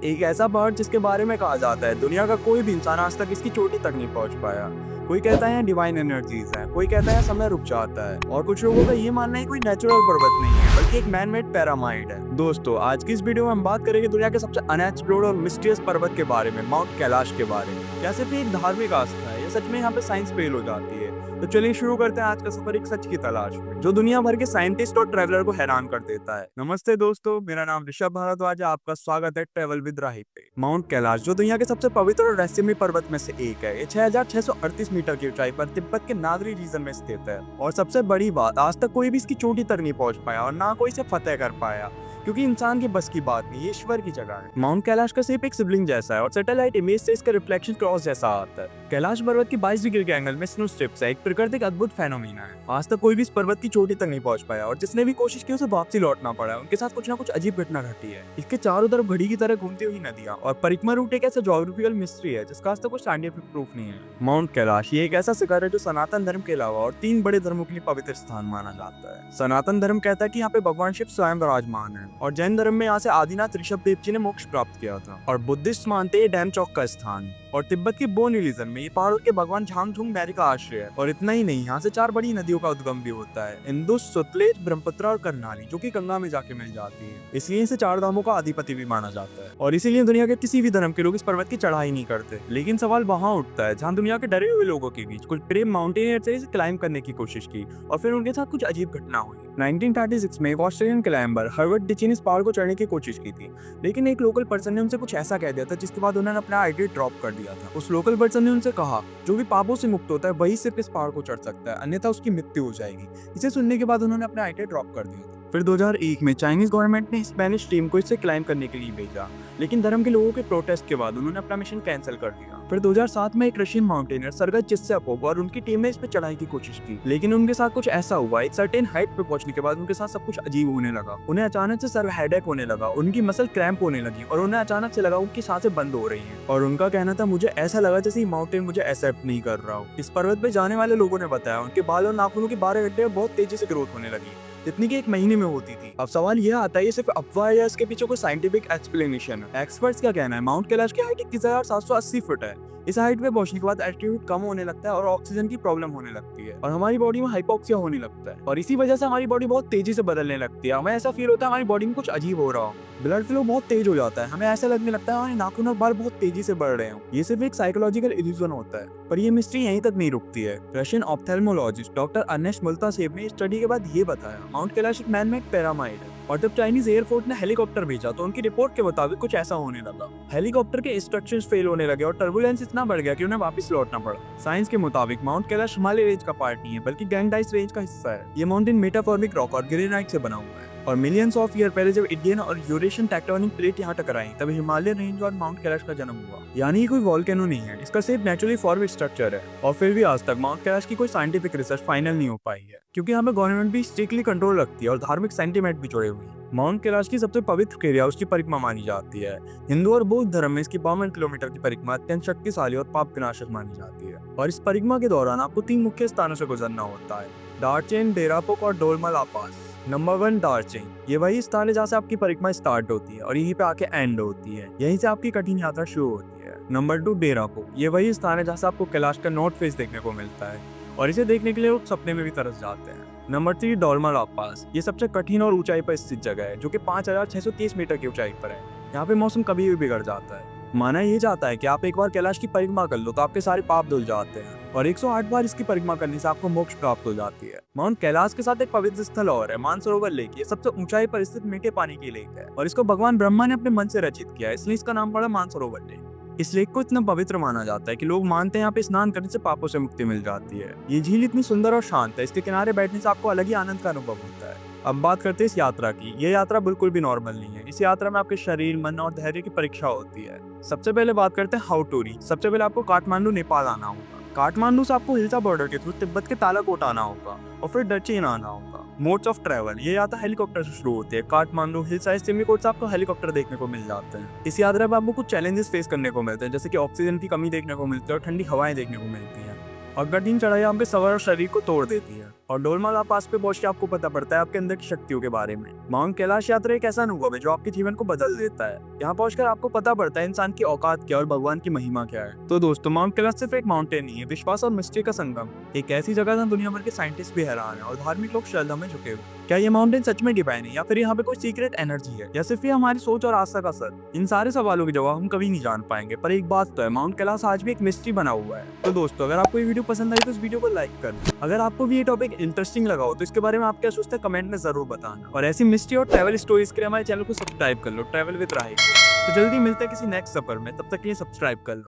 एक ऐसा पहाड़ जिसके बारे में कहा जाता है दुनिया का कोई भी इंसान आज तक इसकी चोटी तक नहीं पहुंच पाया। कोई कहता है डिवाइन एनर्जीज है, कोई कहता है समय रुक जाता है, और कुछ लोगों का ये मानना है कोई नेचुरल पर्वत नहीं है बल्कि एक मैन मेड पैरामाइड है। दोस्तों, आज की इस वीडियो में हम बात करेंगे दुनिया के सबसे अनएक्सप्लोर्ड और मिस्टीरियस पर्वत के बारे में, माउंट कैलाश के बारे में। क्या सिर्फ एक धार्मिक आस्था है या सच में यहाँ पे साइंस फेल हो जाती है? तो चलिए शुरू करते हैं आज का सफर एक सच की तलाश में, जो दुनिया भर के साइंटिस्ट और ट्रैवलर को हैरान कर देता है। नमस्ते दोस्तों, मेरा नाम ऋषभ भारद्वाज है। आपका स्वागत है ट्रैवल विद राही पे। माउंट कैलाश, जो दुनिया के सबसे पवित्र और रहस्यमय पर्वत में से एक है, ये 6,638 मीटर की ऊंचाई पर तिब्बत के नादरी रीजन में स्थित है। और सबसे बड़ी बात, आज तक कोई भी इसकी चोटी तक नहीं पहुंच पाया और ना कोई इसे फतेह कर पाया, क्योंकि इंसान की बस की बात नहीं, ये ईश्वर की जगह है। माउंट कैलाश का शेप एक सिबलिंग जैसा है और सैटेलाइट इमेज से इसका रिफ्लेक्शन क्रॉस जैसा आता है। कैलाश पर्वत की 22 डिग्री के एंगल में स्नो स्ट्रिप्स है, एक प्रकृतिक अद्भुत फेनोमेना है। आज तक कोई भी इस पर्वत की चोटी तक नहीं पहुंच पाया और जिसने भी कोशिश की उसे वापसी लौटना पड़ा। उनके साथ कुछ ना कुछ अजीब घटना घटी है। इसके चारों तरफ घड़ी की तरह घूमती हुई नदियां और परिक्रमा रूट एक ऐसा ज्योग्राफिकल मिस्ट्री है जिसका आज तक कोई साइंटिफिक प्रूफ नहीं है। माउंट कैलाश ये एक ऐसा शिखर है जो सनातन धर्म के अलावा और 3 बड़े धर्मों के लिए पवित्र स्थान माना जाता है। सनातन धर्म कहता है कि यहाँ पे भगवान शिव स्वयं विराजमान है, और जैन धर्म में यहाँ से आदिनाथ ऋषभ देव जी ने मोक्ष प्राप्त किया था, और बुद्धिस्ट मानते हैं डैम चौक का स्थान। और तिब्बत के बोन रीजन में ये पहाड़ों के भगवान झांगझुंग मैरी का आश्रय है। और इतना ही नहीं, यहाँ से 4 बड़ी नदियों का उद्गम भी होता है, इंदुस, सतलेज, ब्रह्मपुत्र और कर्नाली, जो कि गंगा में जाके मिल जाती है। इसलिए इसे 4 धामों का अधिपति भी माना जाता है, और इसीलिए दुनिया के किसी भी धर्म के लोग इस पर्वत की चढ़ाई नहीं करते। लेकिन सवाल वहाँ उठता है जहाँ दुनिया के डरे हुए लोगों के बीच कुछ ब्रेव माउंटेनियर्स से इसे क्लाइम करने की कोशिश की और फिर उनके साथ कुछ अजीब घटना हुई। 1936 में एक ऑस्ट्रेलियन क्लाइंबर हर्बर्ट डिची ने इस पहाड़ को चढ़ने की कोशिश की थी, लेकिन एक लोकल पर्सन ने उनसे कुछ ऐसा कह दिया था जिसके बाद उन्होंने अपना आइडिया ड्रॉप कर दिया था। उस लोकल पर्सन ने उनसे कहा, जो भी पापों से मुक्त होता है वही सिर्फ इस पहाड़ को चढ़ सकता है, अन्यथा उसकी मृत्यु हो जाएगी। इसे सुनने के बाद उन्होंने अपना आइडिया ड्रॉप कर दिया था। फिर 2001 में चाइनीज गवर्नमेंट ने स्पेनिश टीम को इसे क्लाइम करने के लिए भेजा, लेकिन धर्म के लोगों के प्रोटेस्ट के बाद उन्होंने अपना मिशन कैंसिल कर दिया। फिर 2007 में एक रशियन माउंटेनियर सरगत चिस्यापोव और उनकी टीम ने इस पे चढ़ाई की कोशिश की, लेकिन उनके साथ कुछ ऐसा हुआ, एक सर्टेन हाइट पे पहुंचने के बाद उनके साथ सब कुछ अजीब होने लगा। उन्हें अचानक से सर हेडेक होने लगा, उनकी मसल क्रैम्प होने लगी और उन्हें अचानक से लगा उनकी सांसें बंद हो रही हैं। और उनका कहना था, मुझे ऐसा लगा जैसे माउंटेन मुझे एक्सेप्ट नहीं कर रहा हो। इस पर्वत पे जाने वाले लोगों ने बताया उनके बाल और नाखूनों की 12 घंटे में बहुत तेजी से ग्रोथ होने लगी, जितनी कि 1 महीने में होती थी। अब सवाल यह आता है, ये सिर्फ अफवाह है या इसके पीछे कोई साइंटिफिक एक्सप्लेनेशन है? एक्सपर्ट्स क्या कहना है? माउंट कैलाश की हाइट 21,780 फुट है। इस हाइट पे पहुंचने के बाद एल्टीट्यूड कम होने लगता है और ऑक्सीजन की प्रॉब्लम होने लगती है, और हमारी बॉडी में हाइपोक्सिया होने लगता है, और इसी वजह से हमारी बॉडी बहुत तेजी से बदलने लगती है। हमें ऐसा फील होता है हमारी बॉडी में कुछ अजीब हो रहा हो, ब्लड फ्लो बहुत तेज हो जाता है, हमें ऐसा लगने लगता है हमारे नाखून और बाल बहुत तेजी से बढ़ रहे हो। ये सिर्फ एक साइकोलॉजिकल इल्यूजन होता है, पर ये मिस्ट्री यहीं तक नहीं रुकती है। रशियन ऑप्थेल्मोलॉजिस्ट डॉक्टर अर्नेस्ट मुल्तासेव ने स्टडी के बाद ये बताया, माउंट कैलाश एक मैन मेड पैरामाइड है, और जब चाइनीज एयरफोर्स ने हेलीकॉप्टर भेजा तो उनकी रिपोर्ट के मुताबिक कुछ ऐसा होने लगा। हेलीकॉप्टर के इंस्ट्रक्शंस फेल होने लगे और टर्बुलेंस इतना बढ़ गया कि उन्हें वापस लौटना पड़ा। साइंस के मुताबिक माउंट कैलाश हिमालय रेंज का पार्ट नहीं है बल्कि गैंगडाइस रेंज का हिस्सा है। ये माउंटेन मेटाफॉर्मिक रॉक और ग्रेनाइट से बना हुआ है, और मिलियंस ऑफ ईयर पहले जब इंडियन और यूरेशियन टेक्टोनिक प्लेट यहाँ टकराई तब हिमालय रेंज और माउंट कैलाश का जन्म हुआ। यानी कोई वॉल्केनो नहीं है, इसका सिर्फ नेचुरली फॉर्म्ड स्ट्रक्चर है। और फिर भी आज तक माउंट कैलाश की कोई साइंटिफिक रिसर्च फाइनल नहीं हो पाई है, क्योंकि यहाँ पे गवर्नमेंट भी स्ट्रिक्टली कंट्रोल रखती है और धार्मिक सेंटिमेंट भी जुड़े हुए हैं। माउंट कैलाश की सबसे पवित्र क्रिया उसकी परिक्रमा मानी जाती है। हिंदू और बौद्ध धर्म में इसकी 52 किलोमीटर की परिक्रमा अत्यंत शक्तिशाली और पाप विनाशक मानी जाती है। और इस परिक्रमा के दौरान आपको 3 मुख्य स्थानों से गुजरना होता है, दार्चेन, डेरापोक और डोलमा पास। नंबर 1 दार्चेन, ये वही स्थान है जहाँ से आपकी परिक्रमा स्टार्ट होती है और यहीं पे आके एंड होती है, यहीं से आपकी कठिन यात्रा शुरू होती है। नंबर 2 डेरापोक, ये वही स्थान है जहाँ से आपको कैलाश का नॉर्थ फेस देखने को मिलता है, और इसे देखने के लिए लोग सपने में भी तरस जाते हैं। नंबर 3 डोलमा पास, ये सबसे कठिन और ऊंचाई पर स्थित जगह है, जो कि 5,630 मीटर की ऊंचाई पर है। यहाँ पे मौसम कभी भी बिगड़ जाता है। माना ये जाता है कि आप एक बार कैलाश की परिक्रमा कर लो तो आपके सारे पाप धुल जाते हैं, और 108 बार इसकी परिक्रमा करने से आपको मोक्ष प्राप्त हो जाती है। माउंट कैलाश के साथ एक पवित्र स्थल और है, मानसरोवर लेक। ये सबसे ऊंचाई पर स्थित मीठे पानी की लेक है, और इसको भगवान ब्रह्मा ने अपने मन से रचित किया, इसलिए इसका नाम पड़ा मानसरोवर लेक। इस लेक को इतना पवित्र माना जाता है कि लोग मानते हैं यहाँ पे स्नान करने से पापों से मुक्ति मिल जाती है। ये झील इतनी सुंदर और शांत है, इसके किनारे बैठने से आपको अलग ही आनंद का अनुभव होता है। अब बात करते हैं इस यात्रा की। ये यात्रा बिल्कुल भी नॉर्मल नहीं है। इस यात्रा में आपके शरीर, मन और धैर्य की परीक्षा होती है। सबसे पहले बात करते हैं हाउ टू रीच। सबसे पहले आपको काठमांडू, नेपाल आना होगा। काठमांडू से आपको हिल्सा बॉर्डर के थ्रू तिब्बत के तालाकोट आना होगा, और फिर डचेन आना होगा। मोड्स ऑफ ट्रैवल, ये यात्रा हेलीकॉप्टर से शुरू होती है। काठमांडू, हिल्सा, सिमिकोट से आपको हेलीकॉप्टर देखने को मिल जाते हैं। इस यात्रा में आपको कुछ चैलेंजेस फेस करने को मिलते हैं, जैसे कि ऑक्सीजन की कमी देखने को मिलती है और ठंडी हवाएं देखने को मिलती हैं, और कठिन चढ़ाई आपके सवर और शरीर को तोड़ देती है। और डोलमाला पास पे पहुंच के आपको पता पड़ता है आपके अंदर की शक्तियों के बारे में। माउंट कैलाश यात्रा एक ऐसा अनुभव है जो आपके जीवन को बदल देता है। यहाँ पहुंचकर आपको पता पड़ता है इंसान की औकात क्या और भगवान की महिमा क्या है। तो दोस्तों, माउंट कैलाश सिर्फ एक माउंटेन नहीं है, विश्वास और मिस्ट्री का संगम। एक ऐसी जगह जहाँ दुनिया भर के साइंटिस्ट भी हैरान है और धार्मिक लोग श्रद्धा में झुके हुए। क्या ये माउंटेन सच में डिवाइन है, या फिर यहाँ पे कोई सीक्रेट एनर्जी है, या सिर्फ ये हमारी सोच और आस्था का असर? इन सारे सवालों के जवाब हम कभी नहीं जान पाएंगे, पर एक बात तो है, माउंट कैलाश आज भी एक मिस्ट्री बना हुआ है। तो दोस्तों, अगर आपको ये वीडियो पसंद आई तो इस वीडियो को लाइक कर दो। अगर आपको भी ये टॉपिक इंटरेस्टिंग लगा हो तो इसके बारे में आप क्या सोचते हैं कमेंट में जरूर बताना। और ऐसी मिस्ट्री और ट्रैवल स्टोरीज के लिए हमारे चैनल को सब्सक्राइब कर लो, ट्रैवल विद राहिल। तो जल्दी मिलते हैं किसी नेक्स्ट सफर में, तब तक के लिए सब्सक्राइब कर लो।